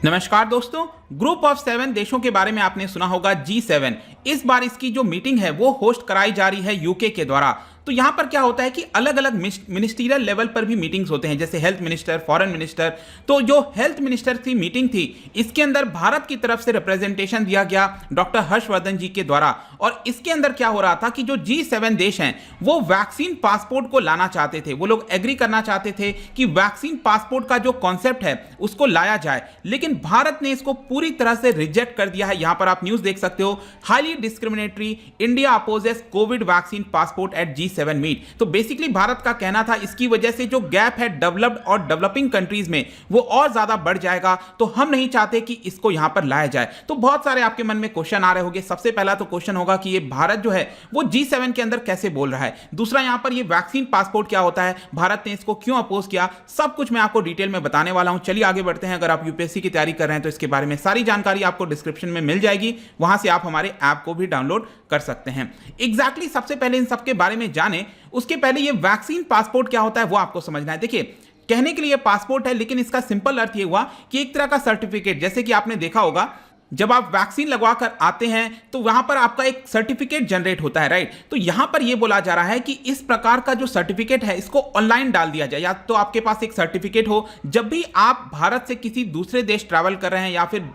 नमस्कार दोस्तों, group of 7 देशों के बारे में आपने सुना होगा G7। इस बार इसकी जो मीटिंग है वो होस्ट कराई जा रही है यूके के द्वारा। तो यहां पर क्या होता है कि अलग अलग मिनिस्ट्रियल लेवल पर भी मीटिंग्स होते हैं, जैसे हेल्थ मिनिस्टर, फॉरेन मिनिस्टर। तो जो हेल्थ मिनिस्टर की मीटिंग थी, इसके अंदर भारत की तरफ से रिप्रेजेंटेशन दिया गया डॉक्टर हर्षवर्धन जी के द्वारा। और इसके अंदर क्या हो रहा था कि जो G7 देश हैं वो वैक्सीन पासपोर्ट को लाना चाहते थे। वो लोग एग्री करना चाहते थे कि वैक्सीन पासपोर्ट का जो कॉन्सेप्ट है उसको लाया जाए, लेकिन भारत ने इसको पूरी तरह से रिजेक्ट कर दिया है। यहां पर आप न्यूज देख सकते हो, highly discriminatory, India opposes covid vaccine passport at G7 meet. तो बेसिकली भारत का कहना था इसकी वजह से जो गैप है डेवलप्ड और डेवलपिंग कंट्रीज में वो और ज्यादा बढ़ जाएगा, तो हम नहीं चाहते कि इसको यहां पर लाया जाए। तो बहुत सारे आपके मन में क्वेश्चन आ रहे होंगे। सबसे पहला तो क्वेश्चन होगा कि ये भारत जो है वो G7 के अंदर कैसे बोल रहा है। दूसरा, यहां पर ये वैक्सीन पासपोर्ट क्या होता है, भारत ने इसको क्यों अपोज किया, सब कुछ मैं आपको डिटेल में बताने वाला हूं। चलिए आगे बढ़ते हैं। अगर आप यूपीएससी की तैयारी कर रहे हैं तो इसके बारे में सारी जानकारी आपको डिस्क्रिप्शन में मिल जाएगी, वहां से आप हमारे ऐप को भी डाउनलोड कर सकते हैं। एग्जैक्टली सबसे पहले इन सबके बारे में जाने उसके पहले ये वैक्सीन पासपोर्ट क्या होता है वो आपको समझना है। देखिए, कहने के लिए पासपोर्ट है, लेकिन इसका सिंपल अर्थ ये हुआ कि एक तरह का सर्टिफिकेट। जैसे कि आपने देखा होगा, जब आप वैक्सीन लगवा कर आते हैं तो वहां पर आपका एक सर्टिफिकेट जनरेट होता है, राइट। तो यहां पर यह बोला जा रहा है कि इस प्रकार का जो सर्टिफिकेट है इसको ऑनलाइन डाल दिया जाए, या तो आपके पास एक सर्टिफिकेट हो। जब भी आप भारत से किसी दूसरे देश ट्रैवल कर रहे हैं या फिर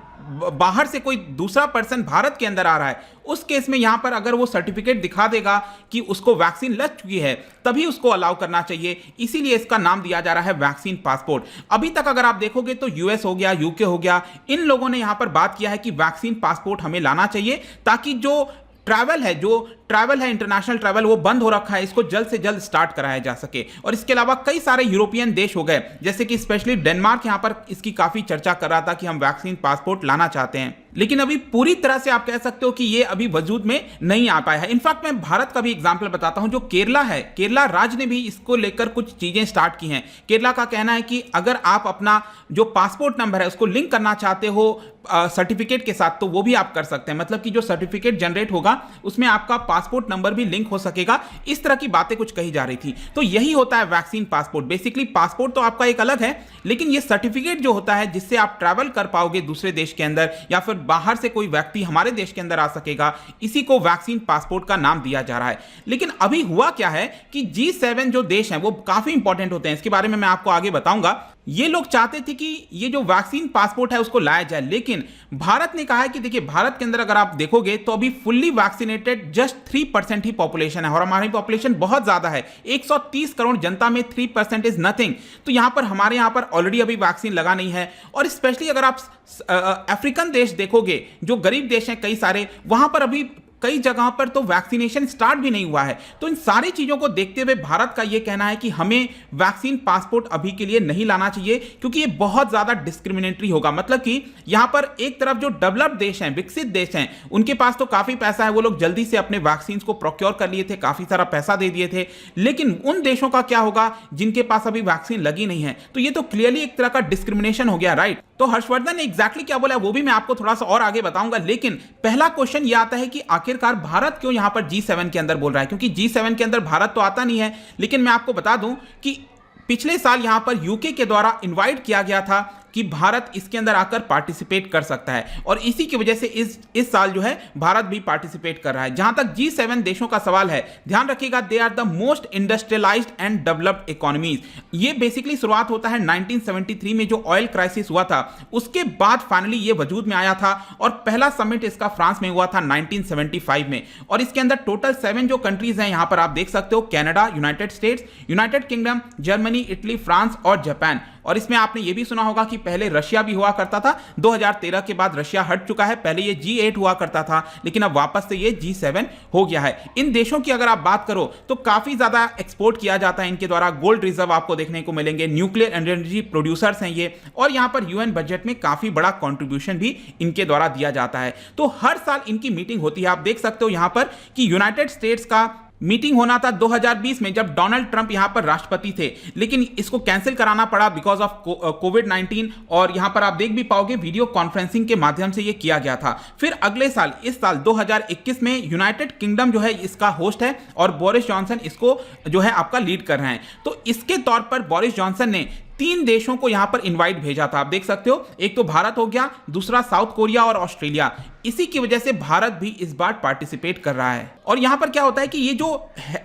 बाहर से कोई दूसरा पर्सन भारत के अंदर आ रहा है, उस केस में यहां पर अगर वो सर्टिफिकेट दिखा देगा कि उसको वैक्सीन लग चुकी है, तभी उसको अलाउ करना चाहिए। इसीलिए इसका नाम दिया जा रहा है वैक्सीन पासपोर्ट। अभी तक अगर आप देखोगे तो यूएस हो गया, यूके हो गया, इन लोगों ने यहां पर बात किया है कि वैक्सीन पासपोर्ट हमें लाना चाहिए, ताकि जो ट्रैवल है इंटरनेशनल ट्रैवल, वो बंद हो रखा है, इसको जल्द से जल्द स्टार्ट कराया जा सके। और इसके अलावा कई सारे यूरोपियन देश हो गए, जैसे कि स्पेशली डेनमार्क यहां पर इसकी काफी चर्चा कर रहा था कि हम वैक्सीन पासपोर्ट लाना चाहते हैं, लेकिन अभी पूरी तरह से आप कह सकते हो कि ये अभी वजूद में नहीं आ पाया है। इनफैक्ट मैं भारत का भी एग्जांपल बताता हूं। जो केरला है, केरला राज्य ने भी इसको लेकर कुछ चीजें स्टार्ट की हैं। केरला का कहना है कि अगर आप अपना जो पासपोर्ट नंबर है उसको लिंक करना चाहते हो सर्टिफिकेट के साथ, तो वो भी आप कर सकते हैं। मतलब कि जो सर्टिफिकेट जनरेट होगा उसमें आपका पासपोर्ट नंबर भी लिंक हो सकेगा। इस तरह की बातें कुछ कही जा रही थी। तो यही होता है वैक्सीन पासपोर्ट। बेसिकली पासपोर्ट तो आपका एक अलग है, लेकिन ये सर्टिफिकेट जो होता है जिससे आप ट्रैवल कर पाओगे दूसरे देश के अंदर, या फिर बाहर से कोई व्यक्ति हमारे देश के अंदर आ सकेगा, इसी को वैक्सीन पासपोर्ट का नाम दिया जा रहा है। लेकिन अभी हुआ क्या है कि G7 जो देश हैं वो काफी इंपॉर्टेंट होते हैं, इसके बारे में मैं आपको आगे बताऊंगा। ये लोग चाहते थे कि ये जो वैक्सीन पासपोर्ट है उसको लाया जाए, लेकिन भारत ने कहा है कि देखिए, भारत के अंदर अगर आप देखोगे तो अभी फुल्ली वैक्सीनेटेड जस्ट 3% ही पॉपुलेशन है, और हमारी पॉपुलेशन बहुत ज्यादा है। 130 करोड़ जनता में 3% इज नथिंग। तो यहां पर हमारे यहां पर ऑलरेडी अभी वैक्सीन लगा नहीं है। और स्पेशली अगर आप अफ्रीकन देश देखोगे, जो गरीब देश हैं कई सारे, वहां पर अभी कई जगहों पर तो वैक्सीनेशन स्टार्ट भी नहीं हुआ है। तो इन सारी चीजों को देखते हुए भारत का यह कहना है कि हमें वैक्सीन पासपोर्ट अभी के लिए नहीं लाना चाहिए, क्योंकि ये बहुत ज्यादा डिस्क्रिमिनेटरी होगा। मतलब कि यहां पर एक तरफ जो डेवलप्ड देश हैं, विकसित देश हैं, उनके पास तो काफी पैसा है, वो लोग जल्दी से अपने वैक्सीन को प्रोक्योर कर लिए थे, काफी सारा पैसा दे दिए थे। लेकिन उन देशों का क्या होगा जिनके पास अभी वैक्सीन लगी नहीं है? तो ये तो क्लियरली एक तरह का डिस्क्रिमिनेशन हो गया, राइट। तो हर्षवर्धन ने एग्जैक्टली क्या बोला वो भी मैं आपको थोड़ा सा और आगे बताऊंगा। लेकिन पहला क्वेश्चन ये आता है कि आखिरकार भारत क्यों यहां पर G7 के अंदर बोल रहा है, क्योंकि G7 के अंदर भारत तो आता नहीं है। लेकिन मैं आपको बता दूं कि पिछले साल यहां पर यूके के द्वारा इनवाइट किया गया था कि भारत इसके अंदर आकर पार्टिसिपेट कर सकता है, और इसी की वजह से इस साल जो है भारत भी पार्टिसिपेट कर रहा है। जहां तक G7 देशों का सवाल है, ध्यान रखिएगा, they are the most industrialised and developed economies. ये बेसिकली शुरुआत होता है 1973 में, जो ऑयल क्राइसिस हुआ था, उसके बाद फाइनली ये वजूद में आया था। और पहला समिट इसका फ्रांस में हुआ था 1975 में। और इसके अंदर टोटल 7 जो कंट्रीज हैं, यहां पर आप देख सकते हो, Canada, United states, United kingdom, Germany, Italy, France और जापान। और इसमें आपने ये भी सुना होगा कि पहले रशिया भी हुआ करता था, 2013 के बाद रशिया हट चुका है। पहले ये G8 हुआ करता था, लेकिन अब वापस से ये G7 हो गया है। इन देशों की अगर आप बात करो तो काफी ज्यादा एक्सपोर्ट किया जाता है इनके द्वारा। गोल्ड रिजर्व आपको देखने को मिलेंगे, न्यूक्लियर एनर्जी प्रोड्यूसर्स हैं ये, और यहां पर यूएन बजट में काफी बड़ा कंट्रीब्यूशन भी इनके द्वारा दिया जाता है। तो हर साल इनकी मीटिंग होती है। आप देख सकते हो यहां पर कि यूनाइटेड स्टेट्स का मीटिंग होना था 2020 में, जब डोनाल्ड ट्रंप यहां पर राष्ट्रपति थे, लेकिन इसको कैंसिल कराना पड़ा बिकॉज ऑफ कोविड-19। और यहां पर आप देख भी पाओगे वीडियो कॉन्फ्रेंसिंग के माध्यम से यह किया गया था। फिर अगले साल, इस साल 2021 में यूनाइटेड किंगडम जो है इसका होस्ट है, और बोरिस जॉनसन इसको जो है आपका लीड कर रहे हैं। तो इसके तौर पर बोरिस जॉनसन ने 3 देशों को यहां पर इनवाइट भेजा था। आप देख सकते हो, एक तो भारत हो गया, दूसरा साउथ कोरिया और ऑस्ट्रेलिया। इसी की वजह से भारत भी इस बार पार्टिसिपेट कर रहा है। और यहां पर क्या होता है कि ये जो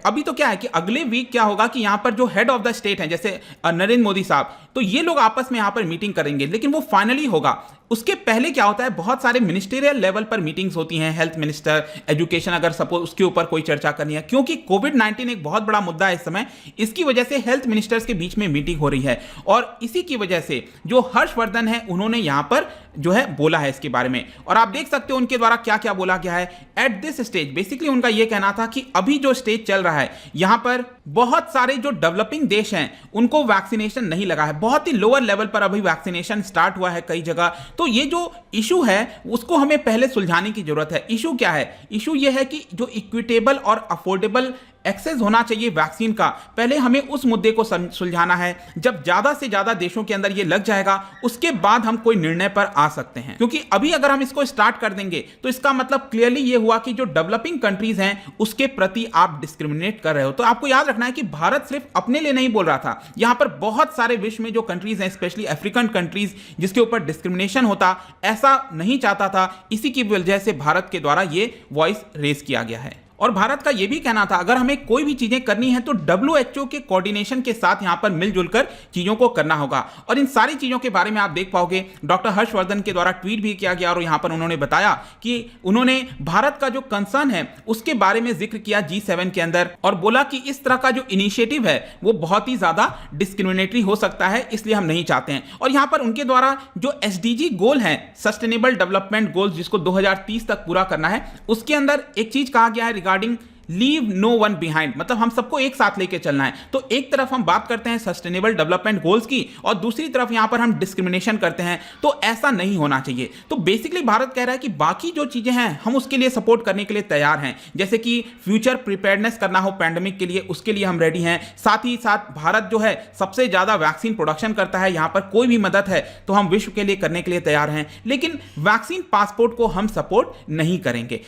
अभी तो क्या है कि अगले वीक क्या होगा कि यहां पर जो हेड ऑफ द स्टेट हैं जैसे नरेंद्र मोदी साहब, तो ये लोग आपस में यहां पर मीटिंग करेंगे, लेकिन वो फाइनली होगा। उसके पहले क्या होता है, बहुत सारे मिनिस्टेरियल लेवल पर मीटिंग्स होती हैं, हेल्थ मिनिस्टर, एजुकेशन अगर सपोज उसके ऊपर कोई चर्चा करनी है, क्योंकि कोविड-19 एक बहुत बड़ा मुद्दा है इस समय। इसकी वजह से हेल्थ मिनिस्टर्स के बीच में मीटिंग हो रही है और इसी की वजह से जो हर्षवर्धन है उन्होंने यहां पर जो है बोला है इसके बारे में। और आप देख सकते हो उनके द्वारा क्या क्या बोला गया है एट दिस स्टेज। बेसिकली उनका यह कहना था कि अभी जो स्टेज चल रहा है यहां पर बहुत सारे जो डेवलपिंग देश हैं उनको वैक्सीनेशन नहीं लगा है, बहुत ही लोअर लेवल पर अभी वैक्सीनेशन स्टार्ट हुआ है कई जगह। तो ये जो इशू है उसको हमें पहले सुलझाने की जरूरत है। इशू क्या है? इशू ये है कि जो इक्विटेबल और अफोर्डेबल एक्सेस होना चाहिए वैक्सीन का, पहले हमें उस मुद्दे को सुलझाना है। जब ज्यादा से ज्यादा देशों के अंदर ये लग जाएगा उसके बाद हम कोई निर्णय पर आ सकते हैं, क्योंकि अभी अगर हम इसको स्टार्ट कर देंगे तो इसका मतलब क्लियरली ये हुआ कि जो डेवलपिंग कंट्रीज हैं उसके प्रति आप डिस्क्रिमिनेट कर रहे हो। तो आपको याद रखना है कि भारत सिर्फ अपने लिए नहीं बोल रहा था, यहां पर बहुत सारे विश्व में जो कंट्रीज हैं, स्पेशली अफ्रीकन कंट्रीज, जिसके ऊपर डिस्क्रिमिनेशन होता, ऐसा नहीं चाहता था। इसी की वजह से भारत के द्वारा ये वॉइस रेज किया गया है। और भारत का यह भी कहना था अगर हमें कोई भी चीजें करनी है तो WHO के कोऑर्डिनेशन के साथ यहां पर मिलजुल कर चीजों को करना होगा। और इन सारी चीजों के बारे में आप देख पाओगे डॉक्टर हर्षवर्धन के द्वारा ट्वीट भी किया गया और यहां पर उन्होंने बताया कि उन्होंने भारत का जो कंसर्न है उसके बारे में जिक्र किया G7 के अंदर और बोला कि इस तरह का जो इनिशिएटिव है वो बहुत ही ज्यादा डिस्क्रिमिनेटरी हो सकता है, इसलिए हम नहीं चाहते हैं। और यहां पर उनके द्वारा जो SDG गोल है, सस्टेनेबल डेवलपमेंट गोल्स, जिसको 2030 तक पूरा करना है, उसके अंदर एक चीज कहा गया है regarding leave no one behind, मतलब हम सबको एक साथ लेके चलना है। तो एक तरफ हम बात करते हैं सस्टेनेबल डेवलपमेंट गोल्स की और दूसरी तरफ यहां पर हम डिस्क्रिमिनेशन करते हैं, तो ऐसा नहीं होना चाहिए। तो बेसिकली भारत कह रहा है कि बाकी जो चीजें हैं हम उसके लिए सपोर्ट करने के लिए तैयार हैं, जैसे कि फ्यूचर प्रिपेयर्डनेस करना हो पैंडेमिक के लिए, उसके लिए हम रेडी हैं। साथ ही साथ भारत जो है सबसे ज्यादा वैक्सीन प्रोडक्शन करता है, यहां पर कोई भी मदद है तो हम विश्व के लिए करने के लिए तैयार हैं, लेकिन वैक्सीन पासपोर्ट को हम सपोर्ट नहीं करेंगे।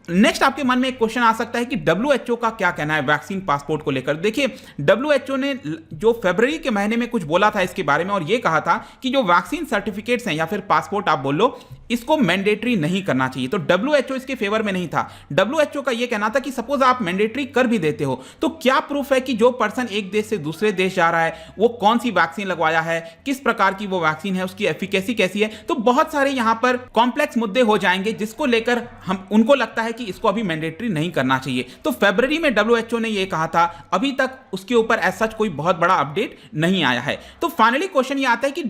नेक्स्ट आपके मन में एक क्वेश्चन आ सकता है कि WHO का क्या कहना है वैक्सीन पासपोर्ट को लेकर। देखिए WHO ने जो फरवरी के महीने में कुछ बोला था इसके बारे में और यह कहा था कि जो वैक्सीन सर्टिफिकेट्स हैं या फिर पासपोर्ट आप बोल लो, इसको मैंडेटरी नहीं करना चाहिए। तो WHO इसके फेवर में नहीं था। WHO का यह कहना था कि सपोज आप मैंडेटरी कर भी देते हो तो क्या प्रूफ है कि जो पर्सन एक देश से दूसरे देश जा रहा है वो कौन सी वैक्सीन लगवाया है, किस प्रकार की वो वैक्सीन है, उसकी एफिकेसी कैसी है। तो बहुत सारे यहां पर कॉम्प्लेक्स मुद्दे हो जाएंगे जिसको लेकर हम उनको लगता है कि इसको अभी मैंडेटरी नहीं करना चाहिए। तो फरवरी में WHO ने यह कहा था, अभी तक उसके ऊपर ऐसा कोई बहुत बड़ा अपडेट नहीं आया है। तो फाइनली क्वेश्चन ये आता है कि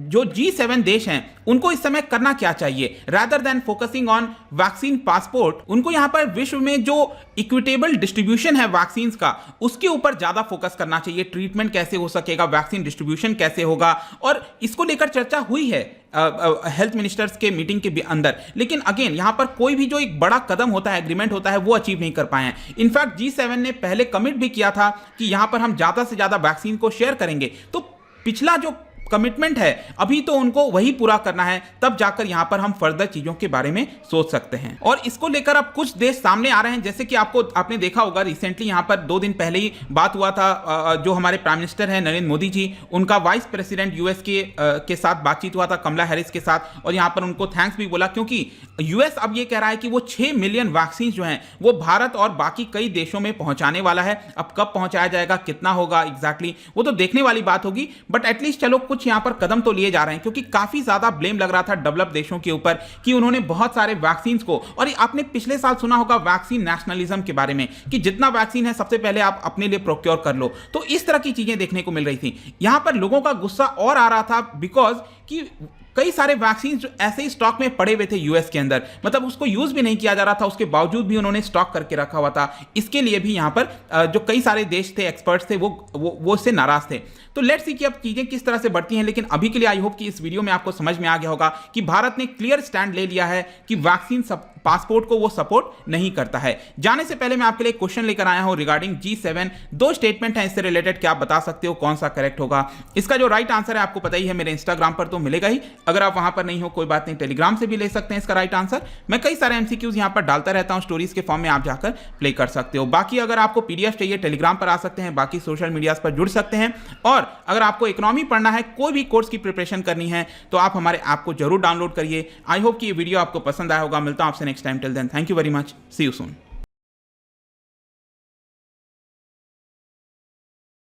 जो G7 देश हैं उनको इस समय करना क्या चाहिए। Rather than focusing on vaccine passport, उनको यहां पर विश्व में जो इक्विटेबल डिस्ट्रीब्यूशन है वैक्सीन का उसके ऊपर ज्यादा फोकस करना चाहिए। ट्रीटमेंट कैसे हो सकेगा, वैक्सीन डिस्ट्रीब्यूशन कैसे होगा, और इसको लेकर चर्चा हुई है हेल्थ मिनिस्टर्स के मीटिंग के अंदर। लेकिन अगेन यहां पर कोई भी जो एक बड़ा कदम होता है, एग्रीमेंट होता है, वो अचीव नहीं कर पाए हैं। इनफैक्ट G7 ने पहले कमिट भी किया था कि यहां पर हम ज्यादा से ज्यादा वैक्सीन को शेयर करेंगे। तो पिछला जो कमिटमेंट है अभी तो उनको वही पूरा करना है, तब जाकर यहां पर हम फर्दर चीजों के बारे में सोच सकते हैं। और इसको लेकर अब कुछ देश सामने आ रहे हैं, जैसे कि आपने देखा होगा रिसेंटली यहां पर 2 दिन पहले ही बात हुआ था, जो हमारे प्राइम मिनिस्टर हैं नरेंद्र मोदी जी, उनका वाइस प्रेसिडेंट यूएस के साथ बातचीत हुआ था कमला हैरिस के साथ, और यहां पर उनको थैंक्स भी बोला, क्योंकि यूएस अब ये कह रहा है कि वो 6 मिलियन वैक्सीन जो हैं वो भारत और बाकी कई देशों में पहुंचाने वाला है। अब कब पहुंचाया जाएगा, कितना होगा एग्जैक्टली वो तो देखने वाली बात होगी, बट एटलीस्ट चलो कुछ यहां पर कदम तो लिए जा रहे हैं। क्योंकि काफी ज्यादा ब्लेम लग रहा था डेवलप देशों के ऊपर कि उन्होंने बहुत सारे वैक्सीन को, और आपने पिछले साल सुना होगा वैक्सीन नेशनलिज्म के बारे में कि जितना वैक्सीन है सबसे पहले आप अपने लिए प्रोक्योर कर लो। तो इस तरह की चीजें देखने को मिल रही थी। यहां पर लोगों का गुस्सा और आ रहा था बिकॉज कि कई सारे वैक्सीन जो ऐसे ही स्टॉक में पड़े हुए थे यूएस के अंदर, मतलब उसको यूज भी नहीं किया जा रहा था, उसके बावजूद भी उन्होंने स्टॉक करके रखा हुआ था। इसके लिए भी यहां पर जो कई सारे देश थे, एक्सपर्ट्स थे, वो इससे नाराज थे। तो लेट्स सी कि अब चीजें किस तरह से बढ़ती हैं, लेकिन अभी के लिए आई होप कि इस वीडियो में आपको समझ में आ गया होगा कि भारत ने क्लियर स्टैंड ले लिया है कि वैक्सीन पासपोर्ट को वो सपोर्ट नहीं करता है। जाने से पहले मैं आपके लिए क्वेश्चन लेकर आया हूं रिगार्डिंग G7। 2 स्टेटमेंट हैं इससे रिलेटेड, क्या आप बता सकते हो कौन सा करेक्ट होगा? इसका जो राइट आंसर है आपको पता ही है, मेरे इंस्टाग्राम पर तो मिलेगा ही, अगर आप वहां पर नहीं हो कोई बात नहीं, टेलीग्राम से भी ले सकते हैं इसका राइट आंसर। मैं कई सारे एमसीक्यूज यहां पर डालता रहता हूं स्टोरीज के फॉर्म में, आप जाकर प्ले कर सकते हो। बाकी अगर आपको पीडीएफ चाहिए टेलीग्राम पर आ सकते हैं, बाकी सोशल मीडियाज पर जुड़ सकते हैं। और अगर आपको इकोनॉमी पढ़ना है, कोई भी कोर्स की प्रिपरेशन करनी है, तो आप हमारे ऐप को जरूर डाउनलोड करिए। आई होप कि ये वीडियो आपको पसंद आया होगा। मिलता हूं आपसे next time. Till then thank you very much, see you soon.